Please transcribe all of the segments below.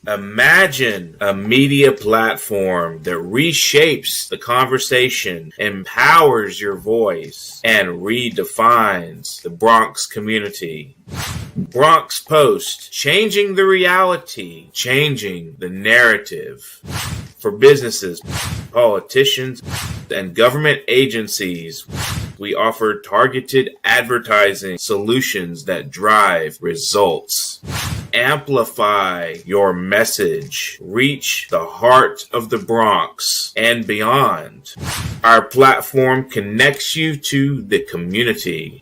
Imagine a media platform that reshapes the conversation, empowers your voice, and redefines the Bronx community. Bronx Post, changing the reality, changing the narrative. For businesses, politicians, and government agencies, we offer targeted advertising solutions that drive results. Amplify your message. Reach the heart of the Bronx and beyond. Our platform connects you to the community.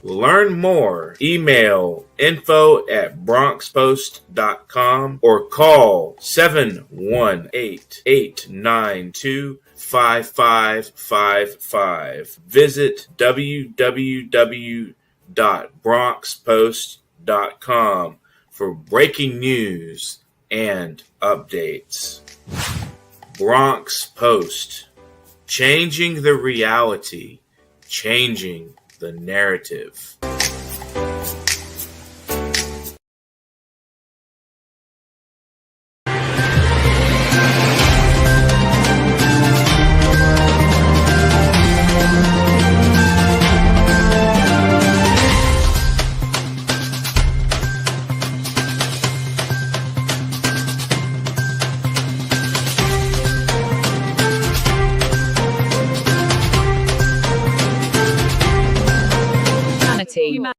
Learn more. Email info@bronxpost.com or call 718-892-5555. Visit www.bronxpost.com for breaking news and updates. Bronx Post, changing the reality, changing the narrative.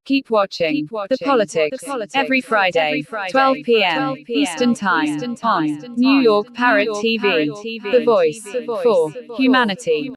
Keep watching The Politics every Friday, 12 p.m. Eastern Time on New York Parrot TV, the voice for humanity.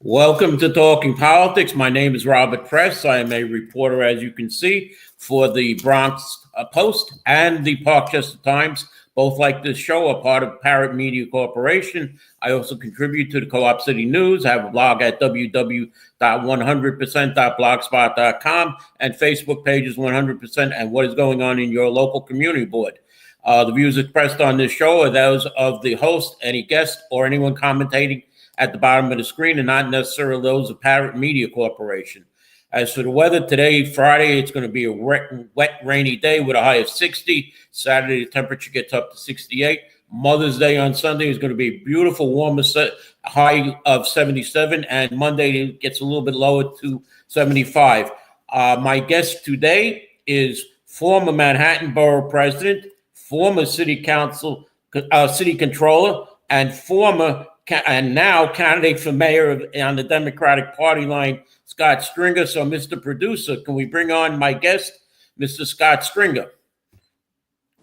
Welcome to Talking Politics. My name is Robert Press. I am a reporter, as you can see, for the Bronx Post and the Parkchester Times. Both like this show are part of Parrot Media Corporation. I also contribute to the Co-op City News. I have a blog at www.100%.blogspot.com and Facebook pages 100% and what is going on in your local community board. The views expressed on this show are those of the host, any guest, or anyone commentating at the bottom of the screen, and not necessarily those of Parrot Media Corporation. As for the weather, today, Friday, it's going to be a wet, rainy day with a high of 60. Saturday, the temperature gets up to 68. Mother's Day on Sunday is going to be a beautiful, warmer high of 77. And Monday, it gets a little bit lower to 75. My guest today is former Manhattan Borough President, former City Controller, and now candidate for mayor on the Democratic Party line, Scott Stringer. So, Mr. Producer, can we bring on my guest, Mr. Scott Stringer?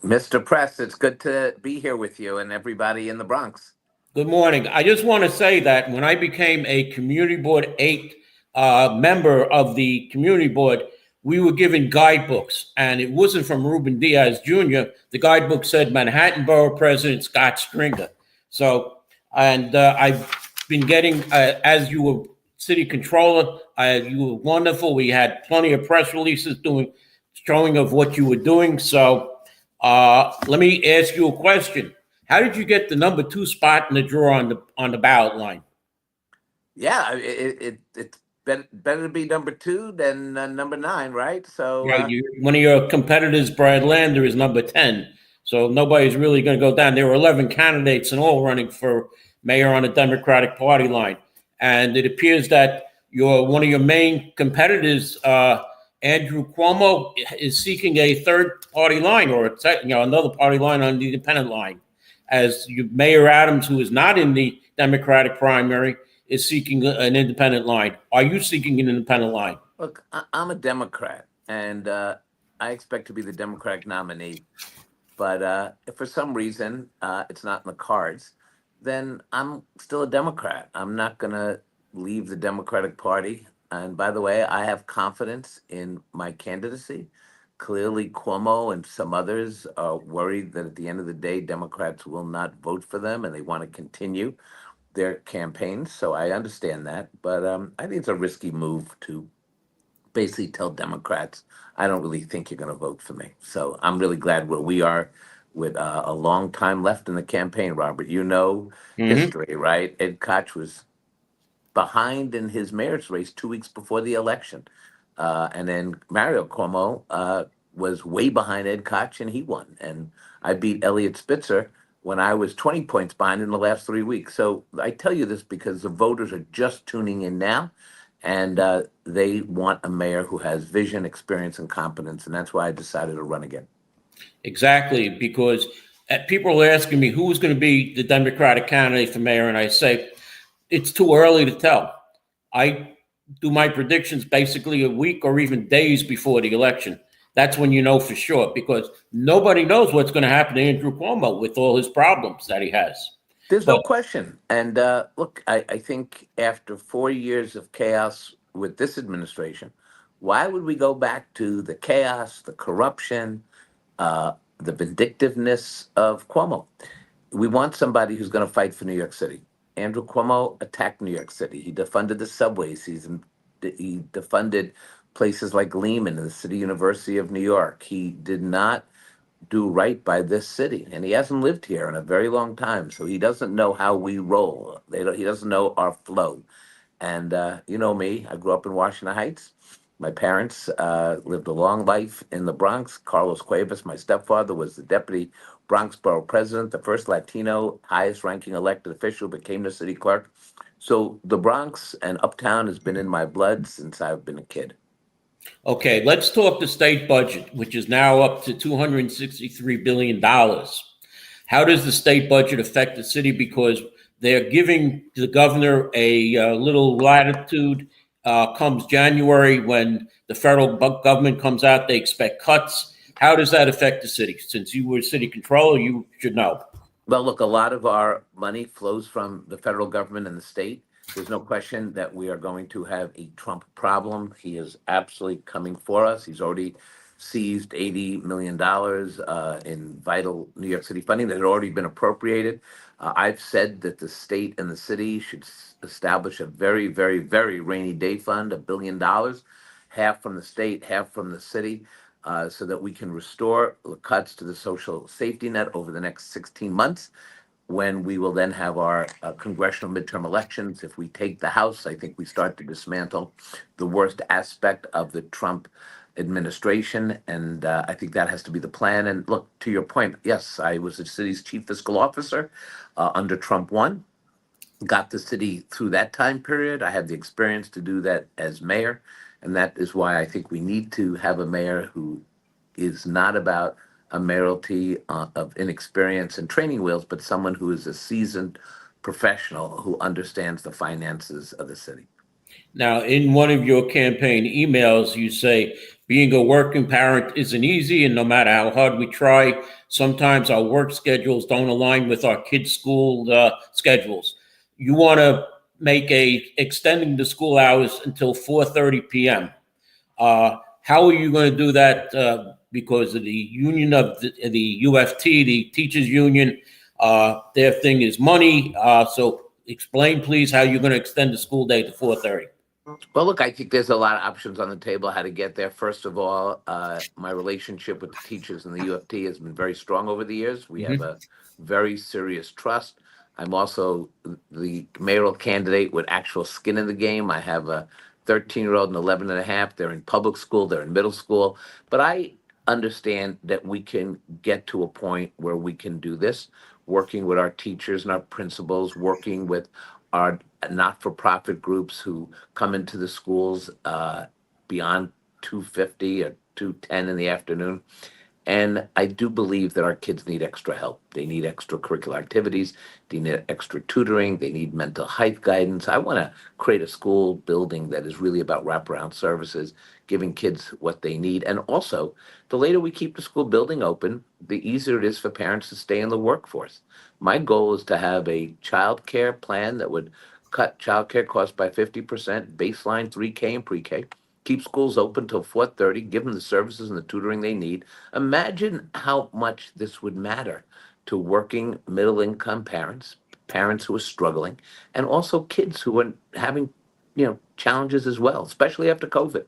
Mr. Press, it's good to be here with you and everybody in the Bronx. Good morning. I just want to say that when I became a Community Board 8 member of the Community Board, we were given guidebooks, and it wasn't from Ruben Diaz Jr. The guidebook said Manhattan Borough President Scott Stringer. So, I've been getting, as you were city controller, you were wonderful. We had plenty of press releases showing of what you were doing. So let me ask you a question. How did you get the number 2 spot in the draw on the ballot line? Yeah, it's better to be number 2 than number 9, right? So one of your competitors, Brad Lander, is number 10. So nobody's really going to go down. There were 11 candidates in all running for mayor on the Democratic Party line. And it appears that one of your main competitors, Andrew Cuomo, is seeking a third party line or another party line on the independent line. As Mayor Adams, who is not in the Democratic primary, is seeking an independent line. Are you seeking an independent line? Look, I'm a Democrat, and I expect to be the Democratic nominee. But if for some reason it's not in the cards, then I'm still a Democrat. I'm not going to leave the Democratic Party. And by the way, I have confidence in my candidacy. Clearly, Cuomo and some others are worried that at the end of the day, Democrats will not vote for them and they want to continue their campaigns. So I understand that. But I think it's a risky move to basically tell Democrats, I don't really think you're going to vote for me. So I'm really glad where we are with a long time left in the campaign, Robert. You know history, right? Ed Koch was behind in his mayor's race 2 weeks before the election. And then Mario Cuomo was way behind Ed Koch, and he won. And I beat Elliot Spitzer when I was 20 points behind in the last 3 weeks. So I tell you this because the voters are just tuning in now, and they want a mayor who has vision, experience, and competence. And that's why I decided to run again. Exactly, because people are asking me who's going to be the Democratic candidate for mayor, and I say it's too early to tell. I do my predictions basically a week or even days before the election. That's when you know for sure, because nobody knows what's going to happen to Andrew Cuomo with all his problems that he has. There's But no question. And look, I think after 4 years of chaos with this administration, why would we go back to the chaos, the corruption, the vindictiveness of Cuomo? We want somebody who's going to fight for New York City. Andrew Cuomo attacked New York City. He defunded the subways. He defunded places like Lehman and the City University of New York. He did not do right by this city, and he hasn't lived here in a very long time, so he doesn't know how we roll. He doesn't know our flow. And you know me, I grew up in Washington Heights. My parents lived a long life in the Bronx. Carlos Cuevas, my stepfather, was the deputy Bronx borough president, the first Latino, highest ranking elected official, became the city clerk. So the Bronx and Uptown has been in my blood since I've been a kid. okay, let's talk the state budget, which is now up to $263 billion. How does the state budget affect the city? Because they're giving the governor a little latitude. Comes January, when the federal government comes out, they expect cuts. How does that affect the city? Since you were city controller, you should know. Well, look, a lot of our money flows from the federal government and the state. There's no question that we are going to have a Trump problem. He is absolutely coming for us. He's already seized $80 million in vital New York City funding that had already been appropriated. I've said that the state and the city should establish a very, very, very rainy day fund, $1 billion, half from the state, half from the city, so that we can restore the cuts to the social safety net over the next 16 months, when we will then have our congressional midterm elections. If we take the House, I think we start to dismantle the worst aspect of the Trump administration. And I think that has to be the plan. And look, to your point, yes, I was the city's chief fiscal officer under Trump 1. Got the city through that time period. I had the experience to do that as mayor. And that is why I think we need to have a mayor who is not about a mayoralty of inexperience and training wheels, but someone who is a seasoned professional who understands the finances of the city. Now, in one of your campaign emails, you say being a working parent isn't easy, and no matter how hard we try, sometimes our work schedules don't align with our kids' school schedules. You want to make extending the school hours until 4:30 p.m. How are you going to do that? Because of the union of the UFT, the teachers union, their thing is money. So explain, please, how you're going to extend the school day to 4:30. Well, look, I think there's a lot of options on the table how to get there. First of all, my relationship with the teachers in the UFT has been very strong over the years. We have a very serious trust. I'm also the mayoral candidate with actual skin in the game. I have a 13-year-old and 11 and a half. They're in public school, they're in middle school. But I understand that we can get to a point where we can do this, working with our teachers and our principals, working with our not-for-profit groups who come into the schools beyond 2:50 or 2:10 in the afternoon. And I do believe that our kids need extra help. They need extracurricular activities. They need extra tutoring. They need mental health guidance. I want to create a school building that is really about wraparound services, giving kids what they need. And also, the later we keep the school building open, the easier it is for parents to stay in the workforce. My goal is to have a child care plan that would cut child care costs by 50%, baseline 3K and pre-K, keep schools open till 4:30, give them the services and the tutoring they need. Imagine how much this would matter to working middle-income parents, parents who are struggling, and also kids who are having, challenges as well, especially after COVID.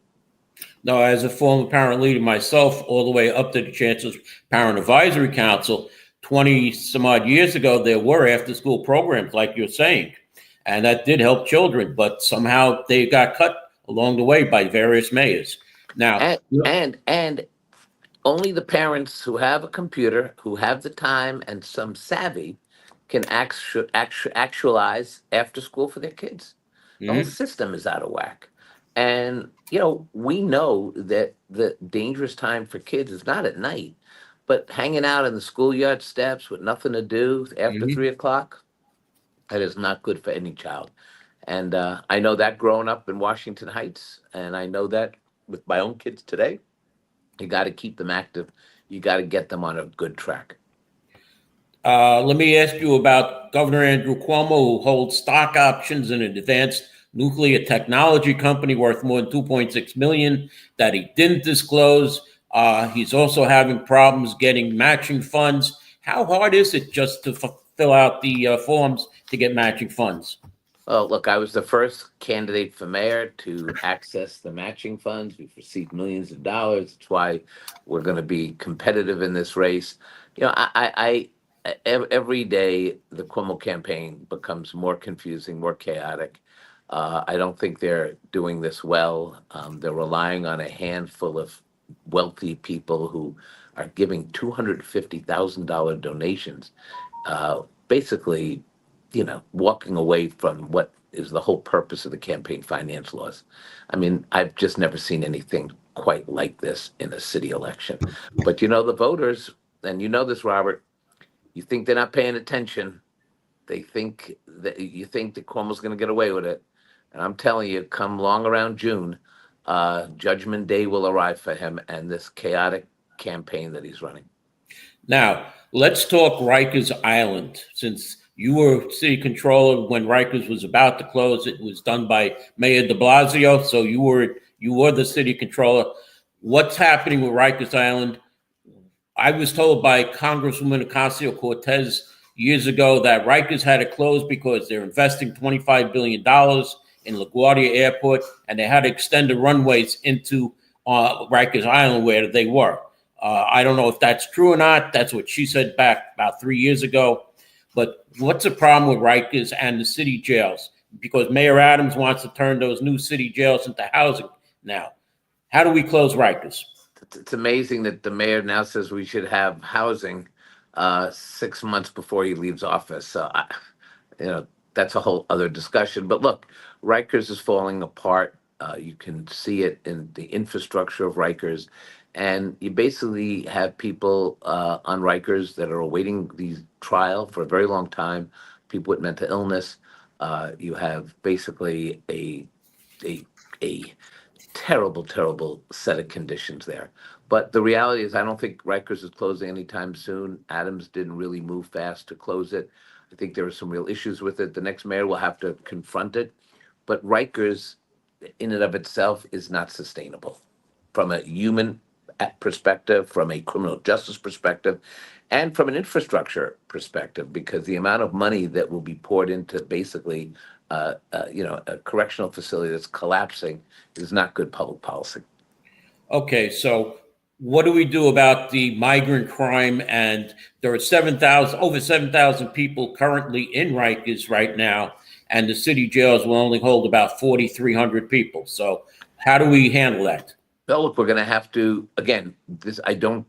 Now, as a former parent leader myself, all the way up to the Chancellor's Parent Advisory Council, 20 some odd years ago, there were after-school programs, like you're saying, and that did help children, but somehow they got cut along the way by various mayors. Now, And only the parents who have a computer, who have the time and some savvy, can actualize after school for their kids. The whole Mhm. system is out of whack. And, you know, we know that the dangerous time for kids is not at night, but hanging out in the schoolyard steps with nothing to do after Mhm. 3 o'clock, that is not good for any child. And I know that growing up in Washington Heights, and I know that with my own kids today. You got to keep them active. You got to get them on a good track. Let me ask you about Governor Andrew Cuomo, who holds stock options in an advanced nuclear technology company worth more than 2.6 million that he didn't disclose. He's also having problems getting matching funds. How hard is it just to fill out the forms to get matching funds? Well, look, I was the first candidate for mayor to access the matching funds. We've received millions of dollars. That's why we're going to be competitive in this race. You know, every day the Cuomo campaign becomes more confusing, more chaotic. I don't think they're doing this well. They're relying on a handful of wealthy people who are giving $250,000 donations, basically, you know, walking away from what is the whole purpose of the campaign finance laws. I mean, I've just never seen anything quite like this in a city election. But you know, the voters, and you know this, Robert, you think they're not paying attention. They think that you think that Cuomo's going to get away with it. And I'm telling you, come long around June, Judgment Day will arrive for him and this chaotic campaign that he's running. Now, let's talk Rikers Island. Since you were city controller when Rikers was about to close, it was done by Mayor de Blasio, so you were the city controller. What's happening with Rikers Island? I was told by Congresswoman Ocasio-Cortez years ago that Rikers had to close because they're investing $25 billion in LaGuardia Airport, and they had to extend the runways into Rikers Island where they were. I don't know if that's true or not. That's what she said back about 3 years ago. But what's the problem with Rikers and the city jails? Because Mayor Adams wants to turn those new city jails into housing now. How do we close Rikers? It's amazing that the mayor now says we should have housing 6 months before he leaves office. So, you know, that's a whole other discussion. But look, Rikers is falling apart. You can see it in the infrastructure of Rikers. And you basically have people on Rikers that are awaiting the trial for a very long time, people with mental illness. You have basically a, a terrible, terrible set of conditions there. But the reality is, I don't think Rikers is closing anytime soon. Adams didn't really move fast to close it. I think there are some real issues with it. The next mayor will have to confront it. But Rikers, in and of itself, is not sustainable from a human perspective, from a criminal justice perspective, and from an infrastructure perspective, because the amount of money that will be poured into basically, you know, a correctional facility that's collapsing is not good public policy. Okay, so what do we do about the migrant crime? And there are over 7,000 people currently in Rikers right now, and the city jails will only hold about 4,300 people. So how do we handle that? Well, look, we're going to have to, again, this, I don't,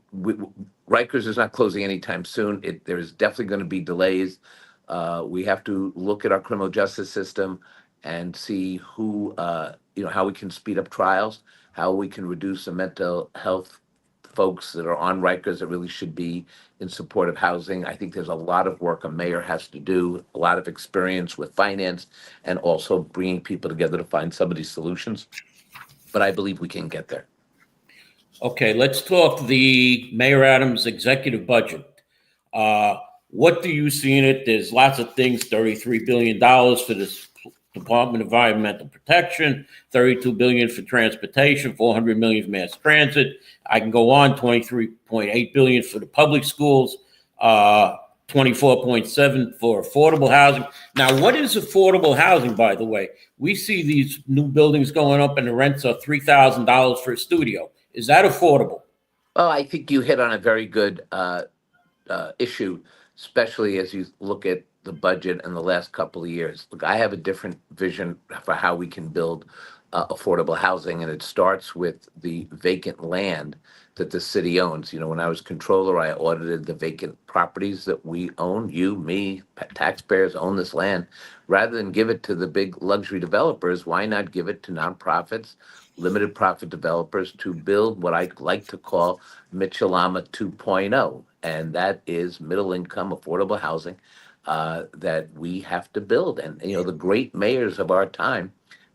Rikers is not closing anytime soon. There's definitely going to be delays. We have to look at our criminal justice system and see who, you know, how we can speed up trials, how we can reduce the mental health folks that are on Rikers that really should be in supportive housing. I think there's a lot of work a mayor has to do, a lot of experience with finance, and also bringing people together to find some of these solutions. But I believe we can get there. Okay, let's talk the Mayor Adams executive budget. What do you see in it? There's lots of things, $33 billion for this Department of Environmental Protection, $32 billion for transportation, $400 million for mass transit. I can go on, $23.8 billion for the public schools, 24.7 for affordable housing. Now, what is affordable housing, by the way? We see these new buildings going up and the rents are $3,000 for a studio. Is that affordable? Well, I think you hit on a very good issue, especially as you look at the budget in the last couple of years. Look, I have a different vision for how we can build affordable housing, and it starts with the vacant land that the city owns. You know, when I was controller, I audited the vacant properties that we own. You, me, taxpayers own this land. Rather than give it to the big luxury developers, why not give it to nonprofits, limited profit developers to build what I like to call Mitchell-Lama 2.0, and that is middle income affordable housing that we have to build. And you know, the great mayors of our time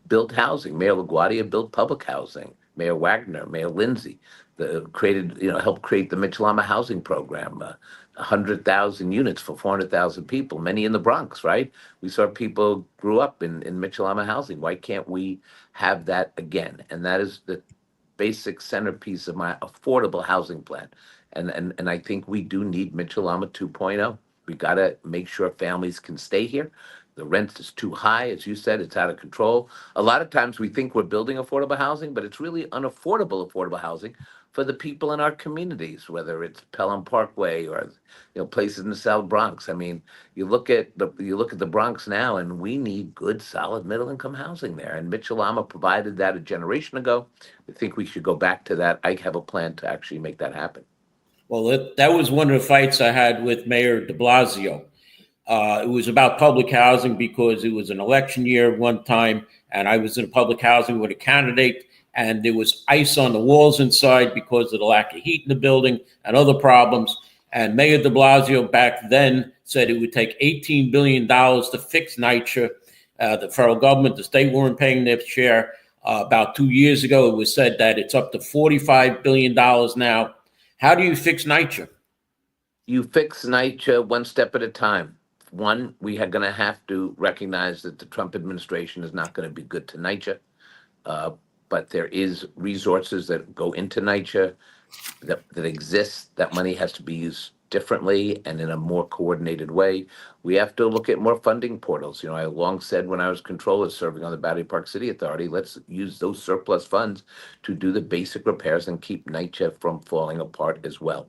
built housing. Mayor LaGuardia built public housing. Mayor Wagner, Mayor Lindsay, helped create the Mitchell-Lama housing program. 100,000 units for 400,000 people, many in the Bronx, right? We saw people grew up in Mitchell-Lama housing. Why can't we have that again? And that is the basic centerpiece of my affordable housing plan. And I think we do need Mitchell-Lama 2.0. We got to make sure families can stay here. The rent is too high. As you said, it's out of control. A lot of times we think we're building affordable housing, but it's really unaffordable affordable housing for the people in our communities, whether it's Pelham Parkway or places in the South Bronx. I mean, you look at the Bronx now, and we need good, solid middle income housing there. And Mitchell-Lama provided that a generation ago. I think we should go back to that. I have a plan to actually make that happen. Well, that was one of the fights I had with Mayor de Blasio. It was about public housing because it was an election year one time, and I was in public housing with a candidate, and there was ice on the walls inside because of the lack of heat in the building and other problems. And Mayor de Blasio back then said it would take $18 billion to fix NYCHA. The federal government, the state weren't paying their share. About 2 years ago, it was said that it's up to $45 billion now. How do you fix NYCHA? You fix NYCHA one step at a time. One, we are going to have to recognize that the Trump administration is not going to be good to NYCHA, but there is resources that go into NYCHA that exist. That money has to be used differently and in a more coordinated way. We have to look at more funding portals. You know, I long said when I was controller serving on the Battery Park City Authority, let's use those surplus funds to do the basic repairs and keep NYCHA from falling apart as well.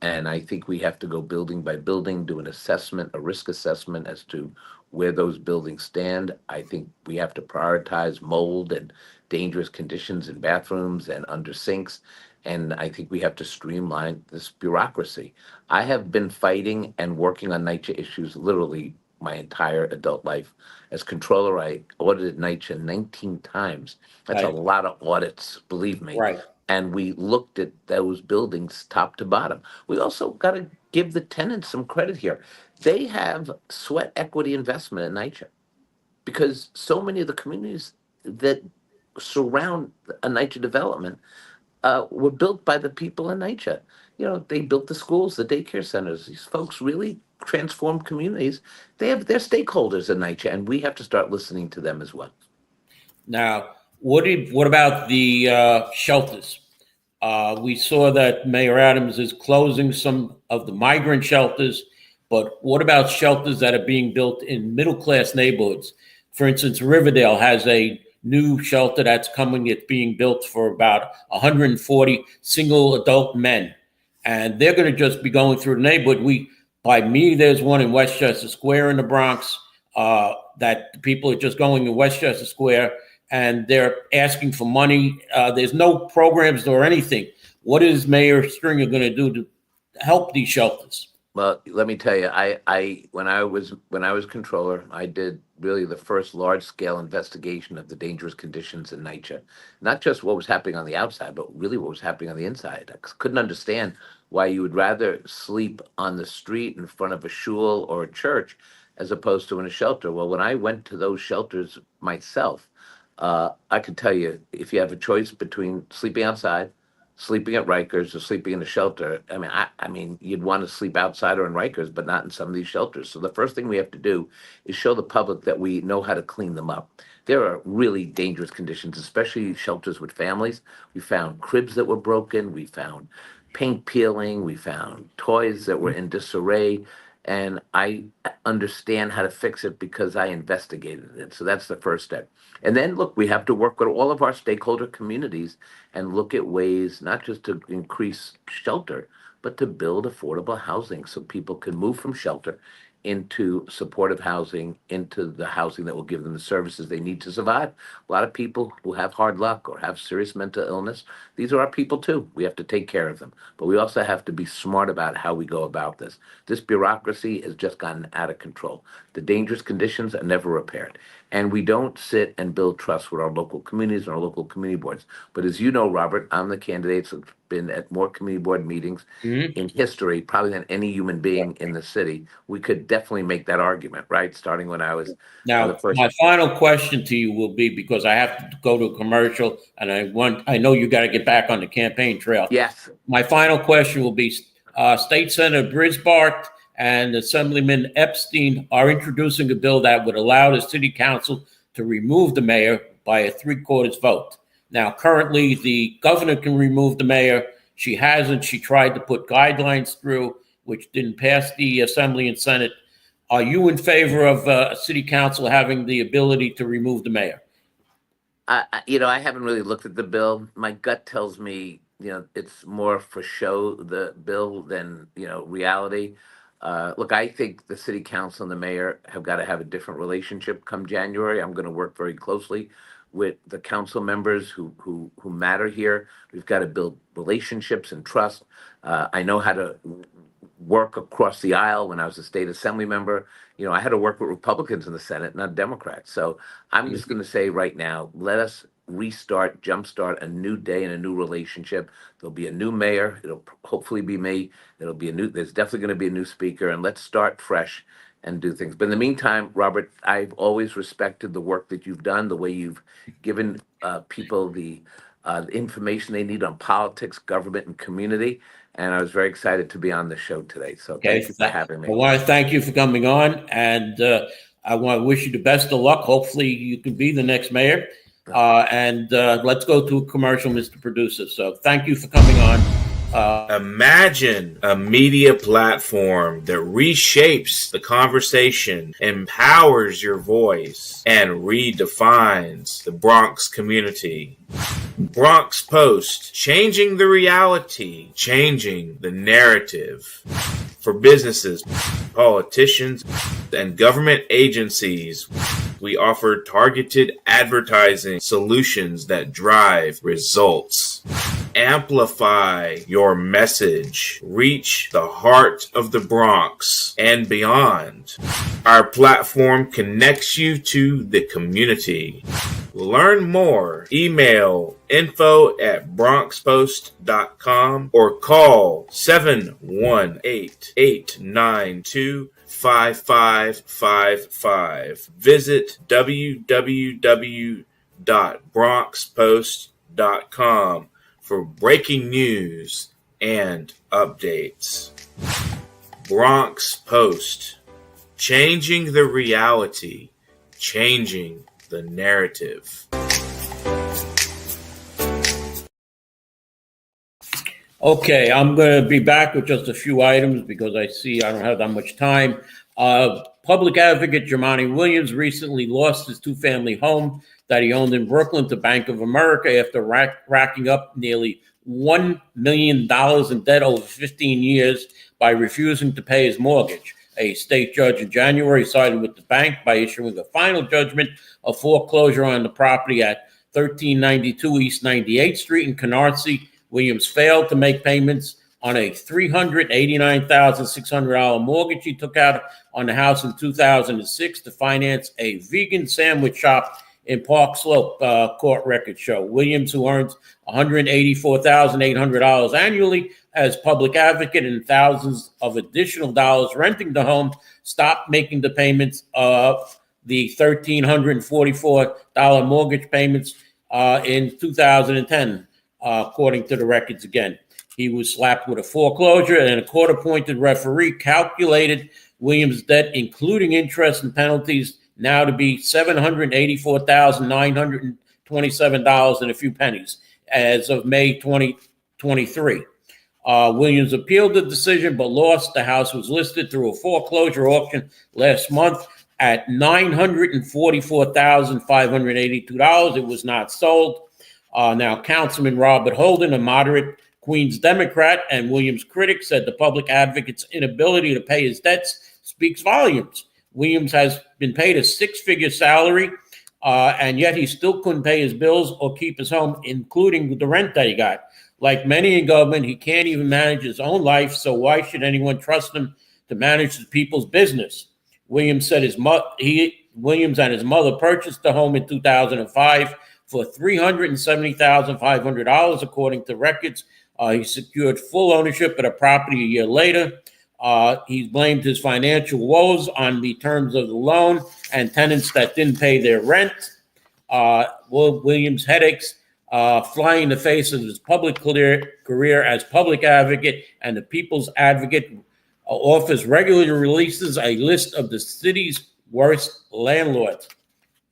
And I think we have to go building by building, do an assessment, a risk assessment as to where those buildings stand. I think we have to prioritize mold and dangerous conditions in bathrooms and under sinks. And I think we have to streamline this bureaucracy. I have been fighting and working on NYCHA issues literally my entire adult life. As controller, I audited NYCHA 19 times. That's a lot of audits, believe me. Right. And we looked at those buildings top to bottom. We also got to give the tenants some credit here. They have sweat equity investment in NYCHA because so many of the communities that surround a NYCHA development were built by the people in NYCHA. You know, they built the schools, the daycare centers. These folks really transformed communities. They're stakeholders in NYCHA, and we have to start listening to them as well. Now, what about the shelters? We saw that Mayor Adams is closing some of the migrant shelters, but what about shelters that are being built in middle-class neighborhoods? For instance, Riverdale has a new shelter that's coming. It's being built for about 140 single adult men, and they're going to just be going through the neighborhood. There's one in Westchester Square in the Bronx that people are just going to Westchester Square, and they're asking for money. There's no programs or anything. What is Mayor Stringer going to do to help these shelters? Well, let me tell you, when I was controller, I did really the first large scale investigation of the dangerous conditions in NYCHA. Not just what was happening on the outside, but really what was happening on the inside. I couldn't understand why you would rather sleep on the street in front of a shul or a church as opposed to in a shelter. Well, when I went to those shelters myself, I could tell you, if you have a choice between sleeping outside, sleeping at Rikers, or sleeping in a shelter, I mean, you'd want to sleep outside or in Rikers, but not in some of these shelters. So the first thing we have to do is show the public that we know how to clean them up. There are really dangerous conditions, especially shelters with families. We found cribs that were broken. We found paint peeling. We found toys that were in disarray. And I understand how to fix it because I investigated it. So that's the first step. And then, look, we have to work with all of our stakeholder communities and look at ways not just to increase shelter, but to build affordable housing so people can move from shelter into supportive housing, into the housing that will give them the services they need to survive. A lot of people who have hard luck or have serious mental illness, these are our people too. We have to take care of them. But we also have to be smart about how we go about this. This bureaucracy has just gotten out of control. The dangerous conditions are never repaired. And we don't sit and build trust with our local communities and our local community boards. But as you know, Robert, I'm the candidate that's been at more community board meetings in history, probably than any human being in the city. We could definitely make that argument, right? Starting when I was Now, the first. my final question to you will be, because I have to go to a commercial, and I know you got to get back on the campaign trail. Yes. My final question will be, State Senator Brisbart and Assemblyman Epstein are introducing a bill that would allow the city council to remove the mayor by a 3/4 vote. Now, currently, the governor can remove the mayor. She hasn't. She tried to put guidelines through, which didn't pass the Assembly and Senate. Are you in favor of a city council having the ability to remove the mayor? I haven't really looked at the bill. My gut tells me, it's more for show, the bill, than, reality. Look, I think the city council and the mayor have got to have a different relationship come January. I'm going to work very closely with the council members who matter here. We've got to build relationships and trust. I know how to work across the aisle. When I was a state assembly member, I had to work with Republicans in the Senate, not Democrats. So I'm just going to say right now, let us restart, jumpstart a new day and a new relationship. There'll be a new mayor. It'll hopefully be me. There's definitely going to be a new speaker, and let's start fresh and do things. But in the meantime, Robert, I've always respected the work that you've done, the way you've given people the information they need on politics, government, and community. And I was very excited to be on the show today. So thank you for having me. I want to thank you for coming on, and I want to wish you the best of luck. Hopefully you can be the next mayor. And let's go to a commercial, Mr. Producer. So thank you for coming on. Imagine a media platform that reshapes the conversation, empowers your voice, and redefines the Bronx community. Bronx Post, changing the reality, changing the narrative. For businesses, politicians, and government agencies, we offer targeted advertising solutions that drive results. Amplify your message. Reach the heart of the Bronx and beyond. Our platform connects you to the community. Learn more. Email info@bronxpost.com or call 718-892-5555. Visit www.bronxpost.com for breaking news and updates. Bronx Post, changing the reality, changing the narrative. Okay, I'm going to be back with just a few items because I see I don't have that much time. Public advocate Jumaane Williams recently lost his two-family home that he owned in Brooklyn to Bank of America after racking up nearly $1 million in debt over 15 years by refusing to pay his mortgage. A state judge in January sided with the bank by issuing a final judgment of foreclosure on the property at 1392 East 98th Street in Canarsie. Williams failed to make payments on a $389,600 mortgage he took out on the house in 2006 to finance a vegan sandwich shop in Park Slope, court records show. Williams, who earns $184,800 annually as public advocate and thousands of additional dollars renting the home, stopped making the payments of the $1,344 mortgage payments in 2010, according to the records again. He was slapped with a foreclosure, and a court-appointed referee calculated Williams' debt, including interest and penalties, now to be $784,927 and a few pennies as of May 2023. Williams appealed the decision but lost. The house was listed through a foreclosure auction last month at $944,582. It was not sold. Now, Councilman Robert Holden, a moderate Queens Democrat and Williams critic, said the public advocate's inability to pay his debts speaks volumes. Williams has been paid a six-figure salary, and yet he still couldn't pay his bills or keep his home, including the rent that he got. Like many in government, he can't even manage his own life, so why should anyone trust him to manage the people's business? Williams said Williams and his mother purchased the home in 2005 for $370,500, according to records. He secured full ownership of the property a year later. He blamed his financial woes on the terms of the loan and tenants that didn't pay their rent. Williams' headaches fly in the face of his public career as public advocate, and the People's Advocate Office regularly releases a list of the city's worst landlords.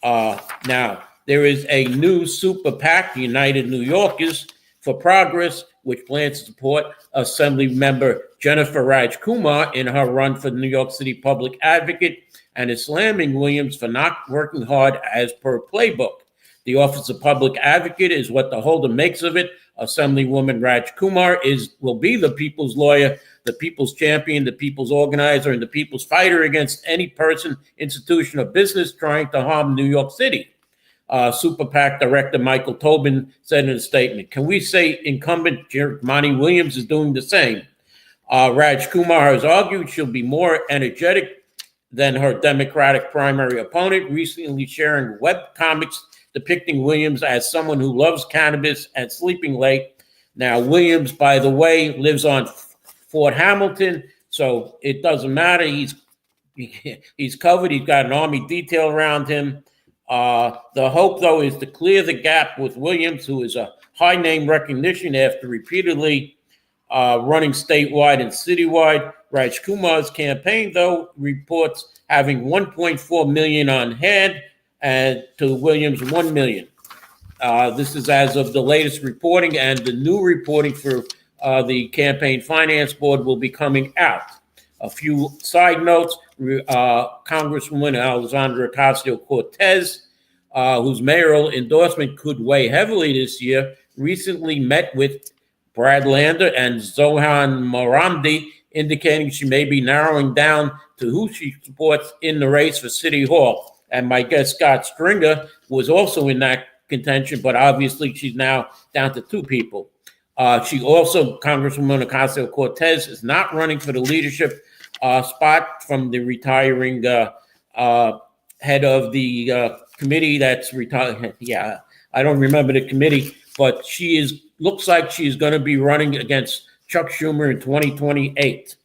Now, there is a new super PAC, United New Yorkers for Progress, which plans to support Assembly member Jennifer Rajkumar in her run for New York City Public Advocate, and is slamming Williams for not working hard as per playbook. The Office of Public Advocate is what the holder makes of it. Assemblywoman Rajkumar will be the people's lawyer, the people's champion, the people's organizer, and the people's fighter against any person, institution, or business trying to harm New York City. Super PAC Director Michael Tobin said in a statement, "Can we say incumbent Monty Williams is doing the same?" Rajkumar has argued she'll be more energetic than her Democratic primary opponent, recently sharing web comics depicting Williams as someone who loves cannabis and sleeping late. Now, Williams, by the way, lives on Fort Hamilton, so it doesn't matter. He's covered. He's got an army detail around him. The hope, though, is to clear the gap with Williams, who is a high name recognition after repeatedly running statewide and citywide. Rajkumar's campaign, though, reports having $1.4 million on hand, and to Williams, $1 million. This is as of the latest reporting, and the new reporting for the Campaign Finance Board will be coming out. A few side notes: Congresswoman Alexandra Ocasio-Cortez, whose mayoral endorsement could weigh heavily this year, recently met with Brad Lander and Zohan Moramdi, indicating she may be narrowing down to who she supports in the race for City Hall. And my guest, Scott Stringer, was also in that contention, but obviously she's now down to two people. She also, Congresswoman Ocasio-Cortez, is not running for the leadership spot from the retiring head of the committee that's retired. Yeah, I don't remember the committee, but looks like she's going to be running against Chuck Schumer in 2028.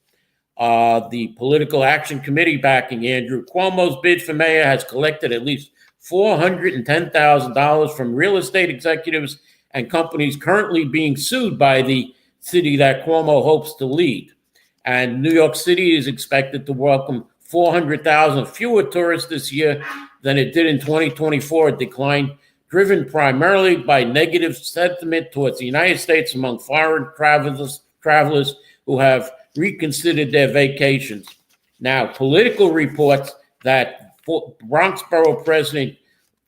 The Political Action Committee backing Andrew Cuomo's bid for mayor has collected at least $410,000 from real estate executives and companies currently being sued by the city that Cuomo hopes to lead. And New York City is expected to welcome 400,000 fewer tourists this year than it did in 2024, a decline driven primarily by negative sentiment towards the United States among foreign travelers who have reconsidered their vacations. Now, political reports that Bronx Borough President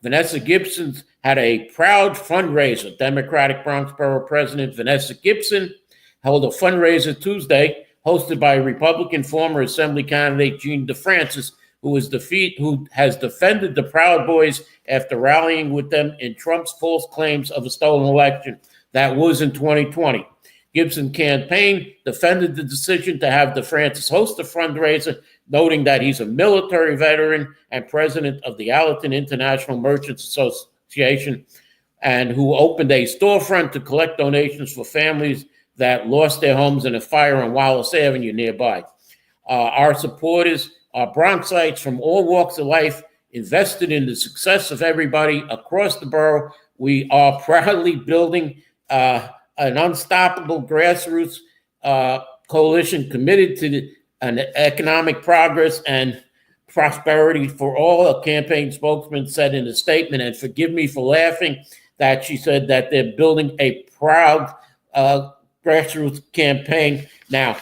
Vanessa Gibson had a proud fundraiser. Democratic Bronx Borough President Vanessa Gibson held a fundraiser Tuesday, hosted by Republican former Assembly candidate Gene DeFrancis, who has defended the Proud Boys after rallying with them in Trump's false claims of a stolen election. That was in 2020. Gibson campaign defended the decision to have DeFrancis host the fundraiser, noting that he's a military veteran and president of the Allerton International Merchants Association, and who opened a storefront to collect donations for families that lost their homes in a fire on Wallace Avenue nearby. Our supporters are Bronxites from all walks of life, invested in the success of everybody across the borough. We are proudly building an unstoppable grassroots coalition committed to an economic progress and prosperity for all, a campaign spokesman said in a statement. And forgive me for laughing that she said that they're building a proud grassroots campaign. Now,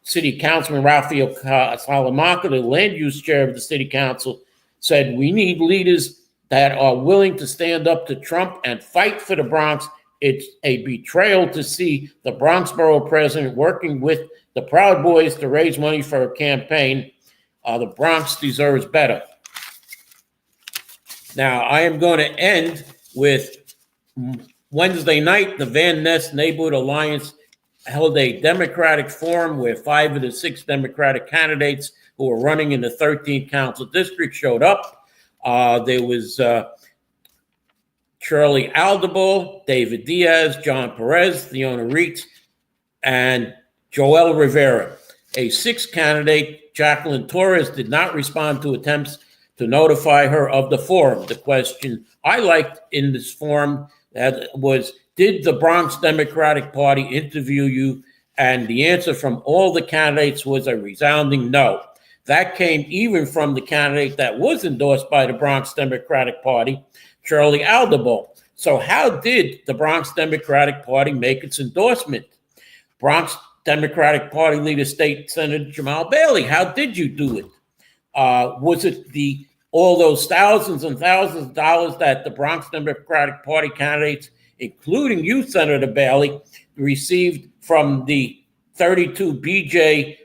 City Councilman Raphael Salamanca, the land use chair of the City Council, said we need leaders that are willing to stand up to Trump and fight for the Bronx It's a betrayal to see the Bronx Borough president working with the Proud Boys to raise money for a campaign. The Bronx deserves better. Now, I am going to end with Wednesday night. The Van Ness Neighborhood Alliance held a Democratic forum where 5 of the 6 Democratic candidates who were running in the 13th Council District showed up. There was Shirley Aldable, David Diaz, John Perez, Theona Reitz, and Joel Rivera. A 6th candidate, Jacqueline Torres, did not respond to attempts to notify her of the forum. The question I liked in this forum was, did the Bronx Democratic Party interview you? And the answer from all the candidates was a resounding no. That came even from the candidate that was endorsed by the Bronx Democratic Party, Shirley Aldable. So how did the Bronx Democratic Party make its endorsement? Bronx Democratic Party leader, State Senator Jamal Bailey, how did you do it? Was it all those thousands and thousands of dollars that the Bronx Democratic Party candidates, including you, Senator Bailey, received from the 32 BJ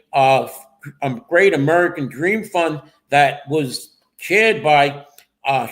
Great American Dream Fund that was chaired by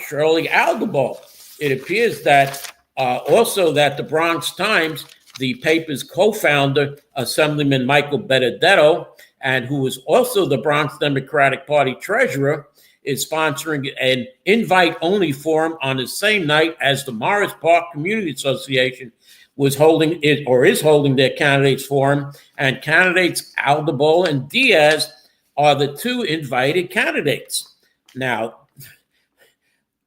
Shirley Aldable? It appears that also that the Bronx Times, the paper's co-founder, Assemblyman Michael Benedetto, and who was also the Bronx Democratic Party treasurer, is sponsoring an invite-only forum on the same night as the Morris Park Community Association was holding it, or is holding, their candidates forum, and candidates Aldable and Diaz are the 2 invited candidates. Now,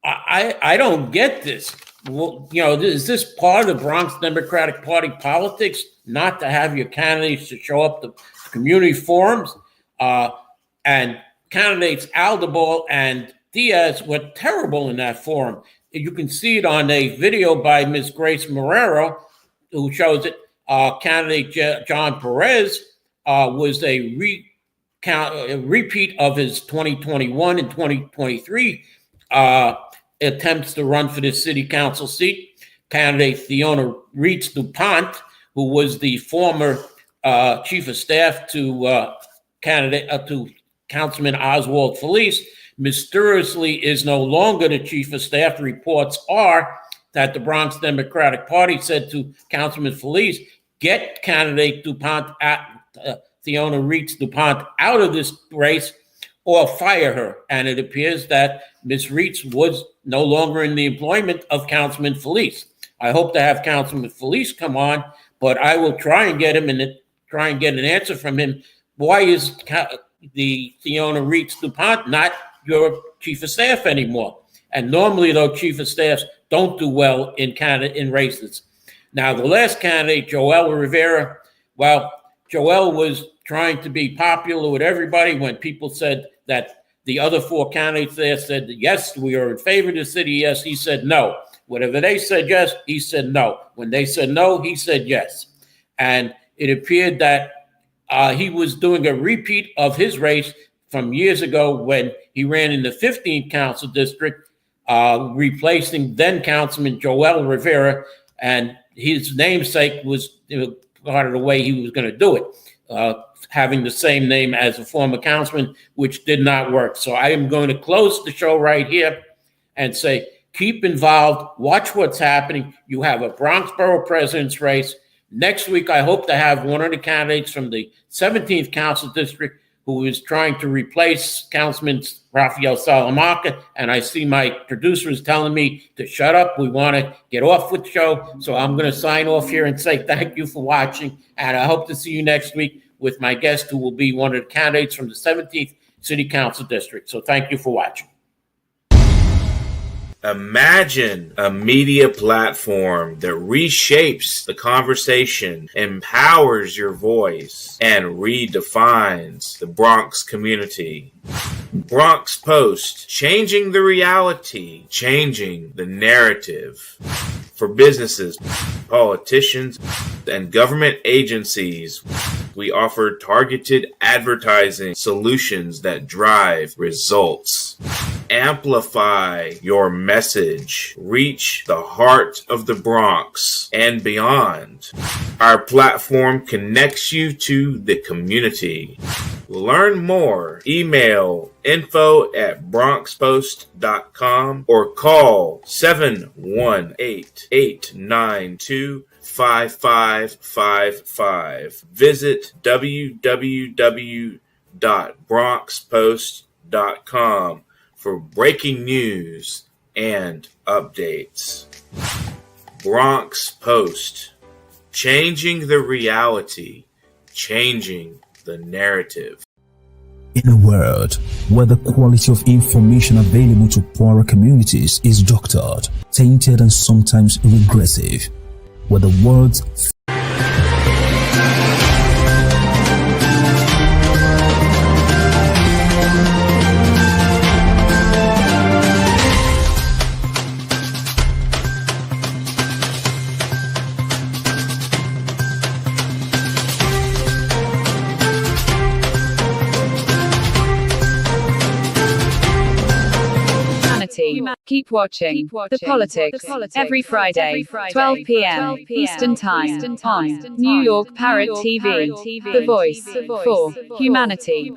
I don't get this. Well, is this part of Bronx Democratic Party politics, not to have your candidates to show up to community forums? And candidates Aldable and Diaz were terrible in that forum. You can see it on a video by Ms. Grace Marrero, who shows it. Candidate John Perez was a repeat of his 2021 and 2023 attempts to run for the city council seat. Candidate Theona Reitz DuPont, who was the former chief of staff to Councilman Oswald Felice, mysteriously is no longer the chief of staff. Reports are that the Bronx Democratic Party said to Councilman Felice, get candidate DuPont, Theona Reitz DuPont, out of this race or fire her. And it appears that Ms. Reitz was no longer in the employment of Councilman Felice. I hope to have Councilman Felice come on, but I will try and get him and try and get an answer from him. Why is the Theona Reitz DuPont not your chief of staff anymore? And normally, though, chief of staffs don't do well in races. Now, the last candidate, Joel Rivera, well, Joel was trying to be popular with everybody when people said that the other 4 candidates there said, yes, we are in favor of the city. Yes, he said no. Whatever they said yes, he said no. When they said no, he said yes. And it appeared that he was doing a repeat of his race from years ago when he ran in the 15th Council District, replacing then Councilman Joel Rivera, and his namesake was part of the way he was going to do it, having the same name as a former councilman, which did not work. So I am going to close the show right here and say, keep involved, watch what's happening. You have a Bronx Borough president's race. Next week, I hope to have one of the candidates from the 17th Council District who is trying to replace Councilman Rafael Salamanca. And I see my producer is telling me to shut up. We want to get off with the show. So I'm going to sign off here and say thank you for watching. And I hope to see you next week with my guest, who will be one of the candidates from the 17th City Council District. So thank you for watching. Imagine a media platform that reshapes the conversation, empowers your voice, and redefines the Bronx community. Bronx Post, changing the reality, changing the narrative. For businesses, politicians, and government agencies, we offer targeted advertising solutions that drive results. Amplify your message. Reach the heart of the Bronx and beyond. Our platform connects you to the community. Learn more. Email info@bronxpost.com or call 718-892-5555. Visit www.bronxpost.com for breaking news and updates. Bronx Post. Changing the reality. Changing the narrative. In a world where the quality of information available to poorer communities is doctored, tainted, and sometimes regressive, where the words Keep watching The Politics every Friday, 12 p.m. Eastern Time on New York Parrot TV, the voice for humanity.